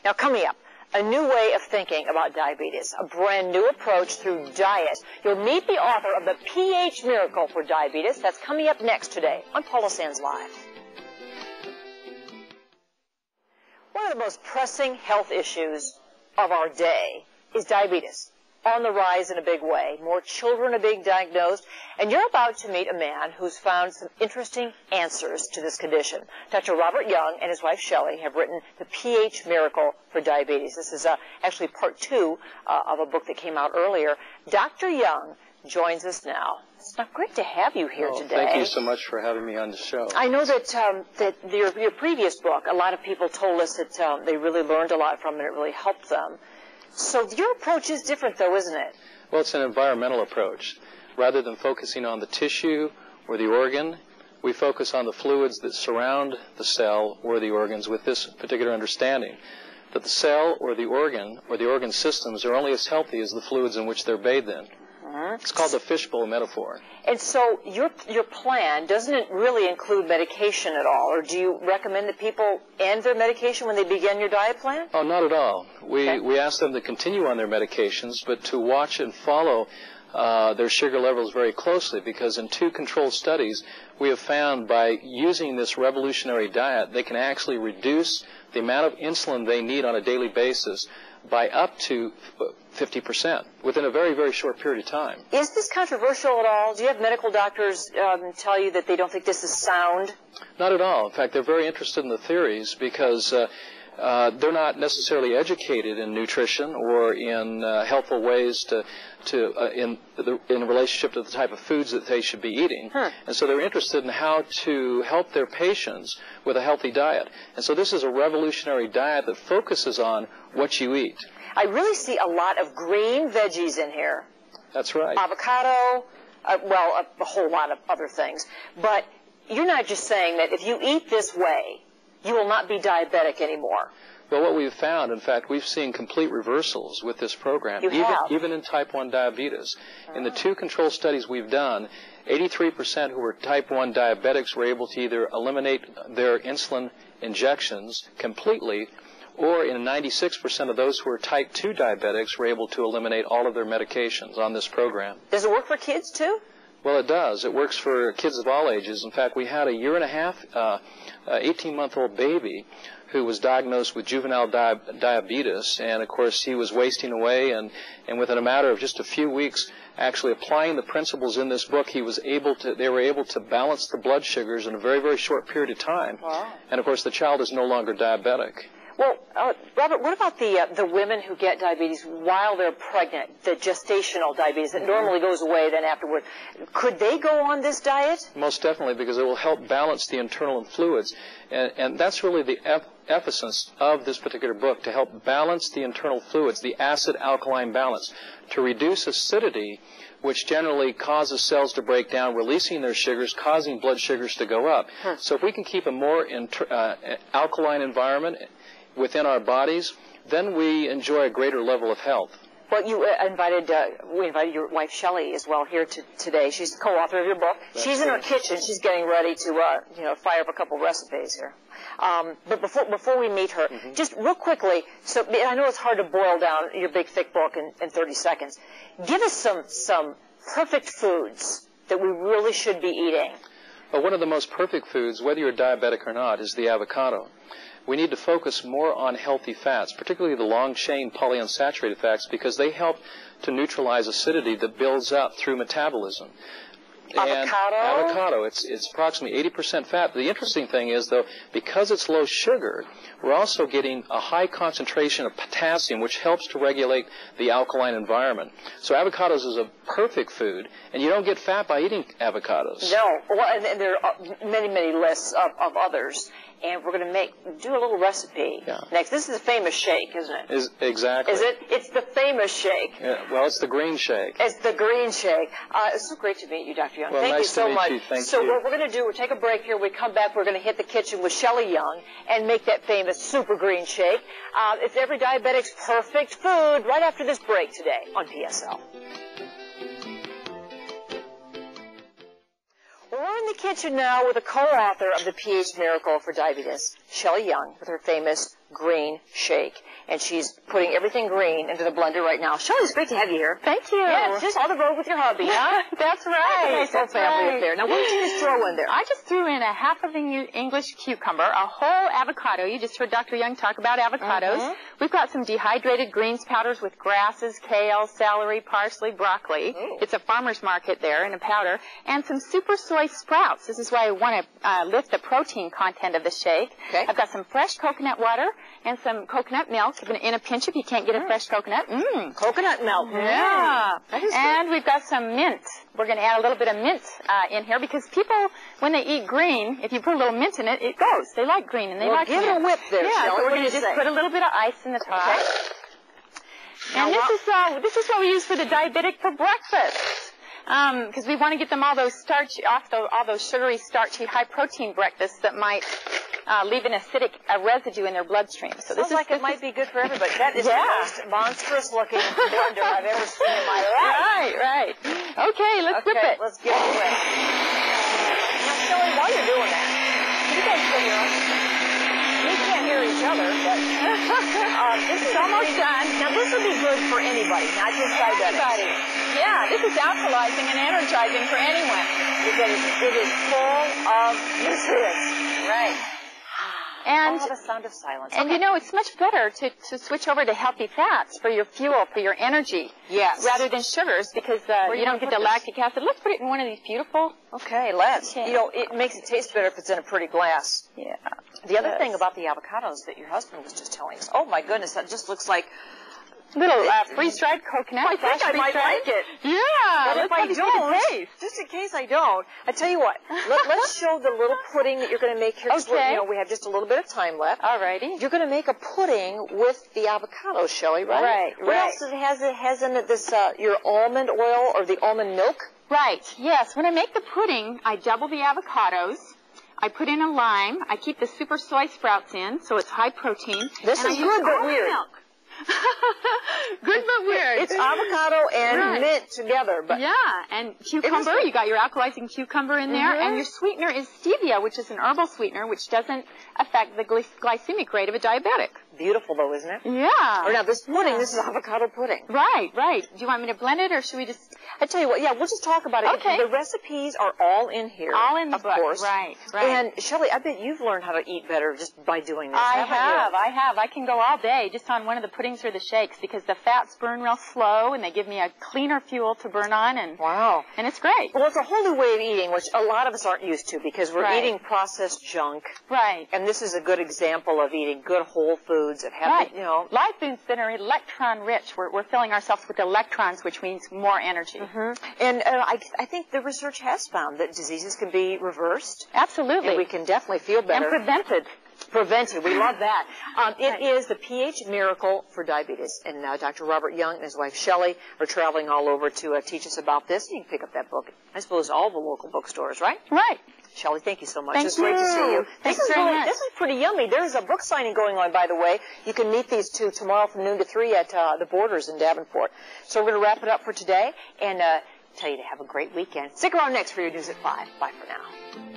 Now, coming up, a new way of thinking about diabetes, a brand new approach through diet. You'll meet the author of The pH Miracle for Diabetes. That's coming up next today on Paula Sands Live. One of the most pressing health issues of our day is diabetes. On the rise in a big way. More children are being diagnosed, and you're about to meet a man who's found some interesting answers to this condition. Dr. Robert Young and his wife Shelly have written The pH Miracle for Diabetes. This is actually part 2 of a book that came out earlier. Dr. Young joins us now. It's great to have you here today. Thank you so much for having me on the show. I know that your previous book, a lot of people told us that they really learned a lot from it and it really helped them. So your approach is different, though, isn't it? Well, it's an environmental approach. Rather than focusing on the tissue or the organ, we focus on the fluids that surround the cell or the organs with this particular understanding, that the cell or the organ systems are only as healthy as the fluids in which they're bathed in. It's called the fishbowl metaphor. And so your plan, doesn't it really include medication at all? Or do you recommend that people end their medication when they begin your diet plan? Oh, not at all. We ask them to continue on their medications, but to watch and follow their sugar levels very closely, because in 2 controlled studies, we have found by using this revolutionary diet, they can actually reduce the amount of insulin they need on a daily basis by up to 50% within a very, very short period of time. Is this controversial at all? Do you have medical doctors tell you that they don't think this is sound? Not at all. In fact, they're very interested in the theories because they're not necessarily educated in nutrition or in helpful ways in relationship to the type of foods that they should be eating. And so they're interested in how to help their patients with a healthy diet. And so this is a revolutionary diet that focuses on what you eat. I really see a lot of green veggies in here. That's right. Avocado, well, a whole lot of other things. But you're not just saying that if you eat this way, you will not be diabetic anymore. Well, what we've found, in fact, we've seen complete reversals with this program, even in type 1 diabetes. In the 2 control studies we've done, 83% who were type 1 diabetics were able to either eliminate their insulin injections completely, or in 96% of those who are type 2 diabetics were able to eliminate all of their medications on this program. Does it work for kids, too? Well, it does. It works for kids of all ages. In fact, we had a 18-month-old baby who was diagnosed with juvenile diabetes, and of course he was wasting away, and within a matter of just a few weeks, actually applying the principles in this book, they were able to balance the blood sugars in a very, very short period of time. Wow. And of course the child is no longer diabetic. Well, Robert, what about the women who get diabetes while they're pregnant, the gestational diabetes that normally goes away then afterward? Could they go on this diet? Most definitely, because it will help balance the internal fluids. And that's really the emphasis of this particular book, to help balance the internal fluids, the acid-alkaline balance, to reduce acidity, which generally causes cells to break down, releasing their sugars, causing blood sugars to go up. So if we can keep a more alkaline environment within our bodies, then we enjoy a greater level of health. Well, we invited your wife Shelly as well here today. She's the co-author of your book. She's in her kitchen. She's getting ready to fire up a couple recipes here. But before we meet her, just real quickly, so I know it's hard to boil down your big thick book in 30 seconds. Give us some perfect foods that we really should be eating. Well, one of the most perfect foods, whether you're diabetic or not, is the avocado. We need to focus more on healthy fats, particularly the long-chain polyunsaturated fats, because they help to neutralize acidity that builds up through metabolism. Avocado, it's approximately 80% fat. The interesting thing is, though, because it's low sugar, we're also getting a high concentration of potassium, which helps to regulate the alkaline environment. So avocados is a perfect food, and you don't get fat by eating avocados. No. Well, and there are many, many lists of others. And we're going to do a little recipe next. This is a famous shake, isn't it? Exactly. Is it? It's the famous shake. Yeah, well, it's the green shake. It's the green shake. It's so great to meet you, Dr. Young. Well, Thank you so much. You. Thank so you. What we're going to do, we'll take a break here. We come back, we're going to hit the kitchen with Shelly Young and make that famous super green shake. It's every diabetic's perfect food right after this break today on PSL. We're in the kitchen now with a co-author of The pH Miracle for Diabetes, Shelly Young, with her famous green shake. And she's putting everything green into the blender right now. Shelly, it's great to have you here. Thank you. Yeah, just on the road with your hubby, huh? That's right. That's a nice whole family up there. Now, what did you just throw in there? I just threw in a half of an English cucumber, a whole avocado. You just heard Dr. Young talk about avocados. We've got some dehydrated greens powders with grasses, kale, celery, parsley, broccoli. Ooh. It's a farmer's market there in a powder. And some super soy sprouts. This is why I want to lift the protein content of the shake. Okay. I've got some fresh coconut water and some coconut milk in a pinch if you can't get a fresh coconut. Coconut milk. Yeah. That is and we've got some mint. We're going to add a little bit of mint in here because people, when they eat green, if you put a little mint in it, it goes. They like green and they like give mint. it a whip there, Yeah, Shelly. so we're going to just put a little bit of ice in the top. Okay. And this is what we use for the diabetic for breakfast. Because we want to get them all those all those sugary, starchy, high-protein breakfasts that might leave an acidic residue in their bloodstream. So Sounds like it might be good for everybody. That is the most monstrous-looking blender I've ever seen in my life. Right. Okay, let's whip it. Let's get it wet. Now, Shelly, while you're doing that, can you guys still hear us? We can't hear each other, but this is almost done. Now, this would be good for anybody, not just diabetics. Yeah, this is alkalizing and energizing for anyone. Because it is full of nutrients. Right. And the sound of silence. And you know, it's much better to switch over to healthy fats for your fuel, for your energy. Yes. Rather than sugars because you don't get the lactic acid. Let's put it in one of these beautiful. Okay, let's. Yeah. You know, it makes it taste better if it's in a pretty glass. Yeah. The other thing about the avocados that your husband was just telling us, oh my goodness, that just looks like little freeze-dried coconut. I think I might like it. Yeah. But if I don't, just in case I don't, I tell you what, let's show the little pudding that you're going to make here. Okay. You know, we have just a little bit of time left. Alrighty. You're going to make a pudding with the avocado, Shelly, right? What else it has in it? This your almond oil or the almond milk? Right. Yes. When I make the pudding, I double the avocados. I put in a lime. I keep the super soy sprouts in, so it's high protein. This is good but weird. Milk. Good but weird. It's avocado and mint together. But yeah, and cucumber. You got your alkalizing cucumber in there, and your sweetener is stevia, which is an herbal sweetener, which doesn't affect the glycemic rate of a diabetic. Beautiful, though, isn't it? Yeah. Or now this pudding, this is avocado pudding. Right. Do you want me to blend it, or should we just? I tell you what, yeah, we'll just talk about it. Okay. The recipes are all in here. All in the book. Of course. Right. And Shelly, I bet you've learned how to eat better just by doing this. I have. I can go all day just on one of the puddings or the shakes because the fats burn real slow and they give me a cleaner fuel to burn on and and it's great. Well, it's a whole new way of eating, which a lot of us aren't used to because we're eating processed junk. Right. And this is a good example of eating good whole foods that have, live foods that are electron rich. We're filling ourselves with electrons, which means more energy. And I think the research has found that diseases can be reversed. Absolutely. And we can definitely feel better. And prevented. We love that. It is the pH Miracle for Diabetes. And Dr. Robert Young and his wife Shelly are traveling all over to teach us about this. You can pick up that book, I suppose, all the local bookstores, right? Right. Shelly, thank you so much. Thank It's great to see you. Thanks very much. This is pretty yummy. There's a book signing going on, by the way. You can meet these two tomorrow from noon to 3 at the Borders in Davenport. So we're going to wrap it up for today and tell you to have a great weekend. Stick around next for your news at 5. Bye for now.